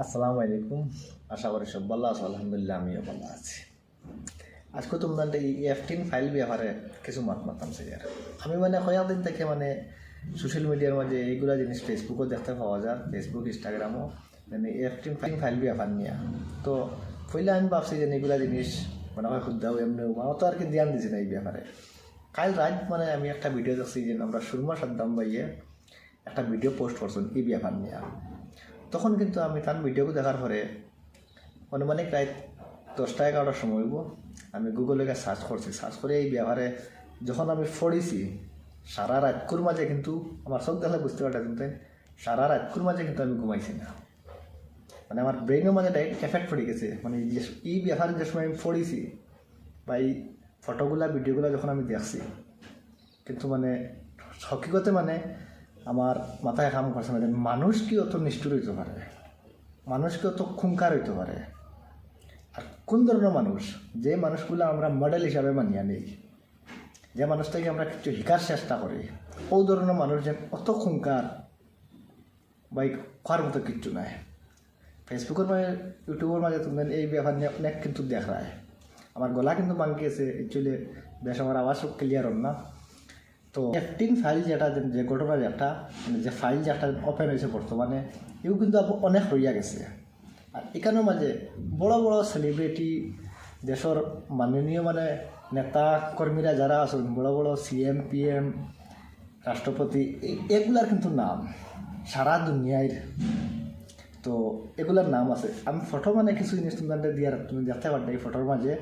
আসসালামু আলাইকুম। আশা করি সব ভালো আছো। আলহামদুলিল্লাহ আমিও ভালো আছি। আজকে তোমরা এই F10 ফাইল ব্যাপারে কিছু মত মাতাম আর আমি কয়েকদিন থেকে সোশ্যাল মিডিয়ার মাঝে এইগুলা জিনিস ফেসবুকও দেখতে পাওয়া যায়, ফেসবুক ইনস্টাগ্রামও F10 ফাইল ব্যাপার নিয়ে। তো পইলে আমি ভাবছি যে এইগুলা জিনিস হয় শুদ্ধাও এমনিও তো আর কি ধ্যান দিছি না এই ব্যাপারে। কাল রাত আমি একটা ভিডিও দেখছি যে আমরা সুরমা সাদ্দাম ভাইয়ে একটা ভিডিও পোস্ট করছেন এই ব্যাপার নিয়ে। তখন কিন্তু আমি তার ভিডিও দেখার পরে অনুমানিক রাত 10টা-11টার সময় হইব আমি গুগলে সার্চ করছি। সার্চ করে এই ব্যাপারে যখন আমি পড়েছি সারা রাতকুর মাঝে কিন্তু আমার চোখ দেখলে বুঝতে পারতাম কিন্তু সারা রাতকুর মাঝে কিন্তু আমি ঘুমাইছি না। আমার ব্রেনের মাঝে ডাইরেক্ট এফেক্ট পড়ে গেছে। এই ব্যাপারে যে সময় আমি পড়েছি বা এই ফটোগুলা ভিডিওগুলো যখন আমি দেখছি কিন্তু হকিকতে আমার মাথায় কাম করছে না যে মানুষ কি অত নিষ্ঠুর হইতে পারে, মানুষ কি অত খুঙ্কার হইতে পারে। আর কোন ধরনের মানুষ, যে মানুষগুলো আমরা মডেল হিসাবে মানিয়ে নেই, যে মানুষটাকে আমরা কিছু শিকার চেষ্টা করি, ও ধরনের মানুষ যেন অত খুঙ্কার বা খাওয়ার মতো কিচ্ছু নাই। ফেসবুকের মাঝে ইউটিউবের মাঝে তুমি এই ব্যাপার নিয়ে অনেক কিন্তু দেখায়। আমার গলা কিন্তু ভাঙ্গিয়েছে, অ্যাকচুয়ালি বেশ আমার আওয়াজও ক্লিয়ার হল না। তো F10 ফাইল যেটা যে ঘটনা যেটা যে ফাইল যেটা ওপেন হয়েছে বর্তমানে এও কিন্তু অনেক হইয়া গেছে। আর এখানের মাঝে বড় বড় সেলিব্রিটি, দেশের মাননীয় নেতা কর্মীরা যারা আছেন, বড় বড় CM PM রাষ্ট্রপতি, এগুলার কিন্তু নাম সারা দুনিয়ার। তো এগুলার নাম আছে। আমি ফটো কিছু জিনিস তোমাদের দিয়ার তুমি দেখতে পারবে এই ফটোর মাঝে,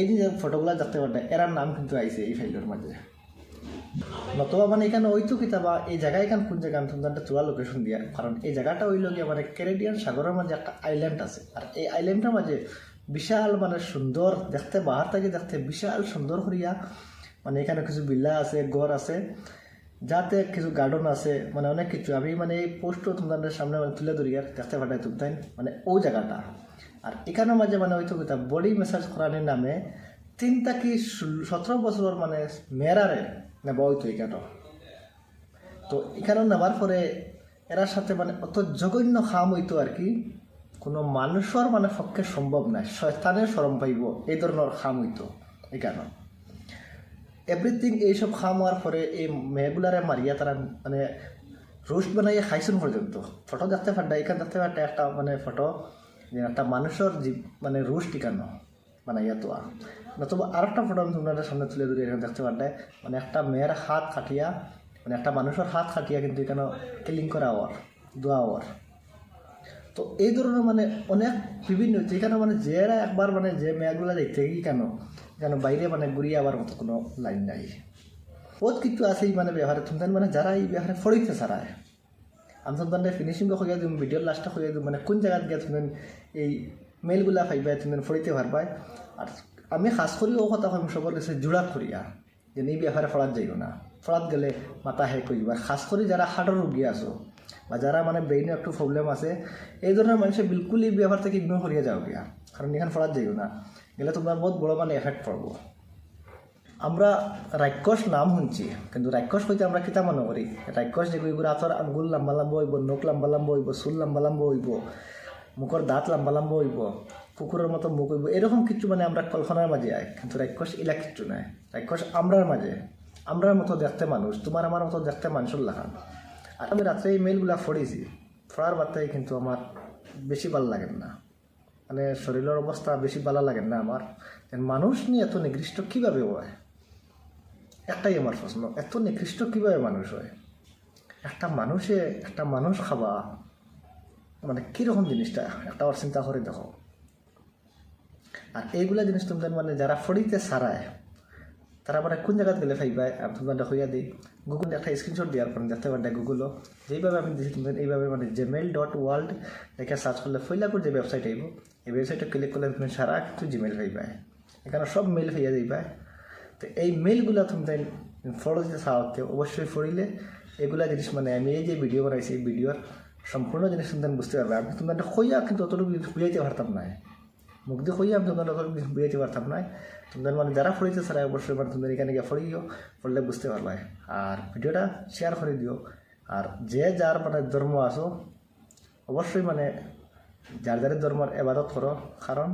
এই যে ফটোগুলো দেখতে পারবে এরার নাম কিন্তু আইছে এই ফাইলের মাঝে। নতুবা এখানে ওইতো কিতাবা এই জায়গায় এখান কোন জায়গা আমি তোমাদের চূড়া লোকেশন দিয়া, কারণ এই জায়গাটা হইল গিয়ে ক্যারিবিয়ান সাগরের মাঝে একটা আইল্যান্ড আছে। আর এই আইল্যান্ডের মাঝে বিশাল সুন্দর দেখতে, বাহার থেকে দেখতে বিশাল সুন্দর করিয়া এখানে কিছু বিল্লা আছে, গড় আছে, যাতে কিছু গার্ডেন আছে, অনেক কিছু। আমি এই পোস্টও তোমাদের সামনে তুলে ধরি আর দেখতে পাঠাই তুমি ও জায়গাটা। আর এখানের মাঝে হয়তো কিতাব বডি ম্যাসাজ করানোর নামে 3 থেকে 17 বছর মেয়েরারে নেবা হইতো এখানে। তো এখানে নেবার পরে এরার সাথে অত জঘন্য খাম হইতো আর কি কোনো মানুষের পক্ষে সম্ভব নাই, শয়তানের শরম পাইব এই ধরনের খাম হইতো এখানে। এভরিথিং এইসব খাম হওয়ার পরে এই মেয়েগুলারে মারিয়া তারা রোস্ট বানাইয়া খাইছেন পর্যন্ত। ফটো দেখতে পারটা, এখানে দেখতে পারটা একটা ফটো যে একটা মানুষের রোস্ট এখানে বানাইয়া তো। নতুবা আর একটা ফটো আমি তোমাদের সামনে তুলে ধরে এখানে দেখতে পারবে একটা মেয়ের হাত কাটিয়া একটা মানুষের হাত কাটিয়া কিন্তু এখানে কিলিং করা হওয়ার, দোয়া হওয়ার। তো এই ধরনের অনেক বিভিন্ন যেখানে যেরা একবার যে মেয়েগুলো দেখতে গিয়ে কেন বাইরে ঘুরিয়ে আবার মতো কোনো লাইন নাই। বহুত কিছু আছে এই ব্যবহারে তুমি যারা এই ব্যবহারে ফড়িতে ছাড়ায়। আমি তোমাদের ফিনিশিংও হইয়া দিম, ভিডিওর লাস্টটা হইয়া দিম কোন জায়গায় গিয়ে তুমি এই মেলগুলা পাইবাই, তুমি ফড়িতে পারবাই। আর আমি খাস করি ও কথা আমি সবার কাছে জোড়া করিয়া যে এই ব্যাপারে ফড়াত যাইও না, ফড়াত গেলে মাথা হেক হইবা। খাস করে যারা হার্টের রোগী আছো বা যারা ব্রেইনে একটু প্রবলেম আছে, এই ধরনের মানুষের বিলকুল এই ব্যাপার থেকে ইগনোর করিয়া যাও গিয়া, কারণ এখানে ফড়াত যাইও না, গেলে তোমার বহুত বড় এফেক্ট পড়ব। আমরা রাক্ষস নাম শুনছি, কিন্তু রাক্ষস হইতে আমরা কিতা মনে করি? রাক্ষস যেগুলো হাতর আঙ্গুল লম্বা লম্বা হইব, নখ লম্বা লম্বা হইব, চুল লম্বা লম্বা হইব, মুখের দাঁত লম্বা লম্বা হইব, কুকুরের মতো মুখ হইব, এরকম কিছু আমরা কল্পনার মাঝে আয়। কিন্তু রাক্ষস এলা কিচ্ছু নাই। রাক্ষস আমরার মাঝে, আমরার মতো দেখতে মানুষ, তোমার আমার মতো দেখতে মানুষের লাগান। আর আমি রাত্রে এই মেলগুলা ফড়িছি, ফড়ার বার্তায় কিন্তু আমার বেশি ভালো লাগেন না, শরীরের অবস্থা বেশি ভালো লাগেন না আমার। মানুষ নিয়ে এত নিকৃষ্ট কীভাবে হয়? একটাই আমার প্রশ্ন, এত নিকৃষ্ট কীভাবে মানুষ হয়? একটা মানুষ খাবা কীরকম জিনিসটা একটা ওর চিন্তা করে দেখো। আর এইগুলা জিনিস তোমাদের যারা ফড়িতে ছাড়ায় তারা কোন জায়গায় গেলে পাইবাই আমি তোমাদের হইয়া দিই। গুগল একটা স্ক্রিনশট দেওয়ার পর দেখতে পারবে গুগলও যেইভাবে আমি দিয়েছি তোমাদের এইভাবে gmail.world দেখে সার্চ করলে ফইলাপুর যে ওয়েবসাইট আইব, এই ওয়েবসাইটে ক্লিক করলে তুমি সারা কিছু জিমেল পাইবাই, এখানে সব মেল হইয়া যাইবাই। তো এই মেলগুলো তুমি ফলো দিতে চাওয়াতে অবশ্যই ফড়িলে এগুলা জিনিস আমি এই যে ভিডিও বানাইছি এই ভিডিওর সম্পূর্ণ জিনিস তুমি বুঝতে পারবে। আমি তোমাদের হইয়া কিন্তু অতটুকু বুঝাইতে পারতাম না, মুখ দিয়ে হইয়া আমি তোমাদের অতটুকু বুঝাইতে পারতাম না। তোমাদের যারা ফড়িতে ছাড়াই অবশ্যই তোমাদের এখানে গিয়ে ফড়িও, পড়লে বুঝতে পারবে। আর ভিডিওটা শেয়ার করে দিও। আর যে যার ধর্ম আসো অবশ্যই যার যার ধর্মের এবাদত করো, কারণ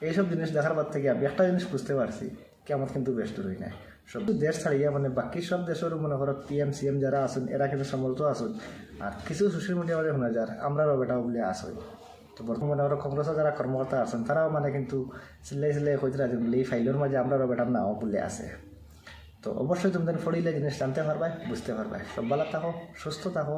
এইসব জিনিস দেখার পর থেকে আমি একটা জিনিস বুঝতে পারছি কেমন কিন্তু বেশ দূর হই নাই। সব দেশ ছাড়িয়া মানে বাকি সব দেশেরও মনে করো পিএম সিএম যারা আছেন এরা কিন্তু সমর্থ আছেন, আর কিছু সোশ্যাল মিডিয়া মানে শোনা যার আমরাও বেটা বলে আসই। তো বর্তমানে ওরা কংগ্রেসের যারা কর্মকর্তা আছেন তারাও মানে কিন্তু চিল্লাই চিল্লাই হইতে রাখেন বলে এই ফাইলের মাঝে আমরাও বেটা নাও বলে আছে। তো অবশ্যই তুমি পড়িলে জিনিস জানতে পারবাই, বুঝতে পারবাই। সব ভালো থাকো, সুস্থ থাকো।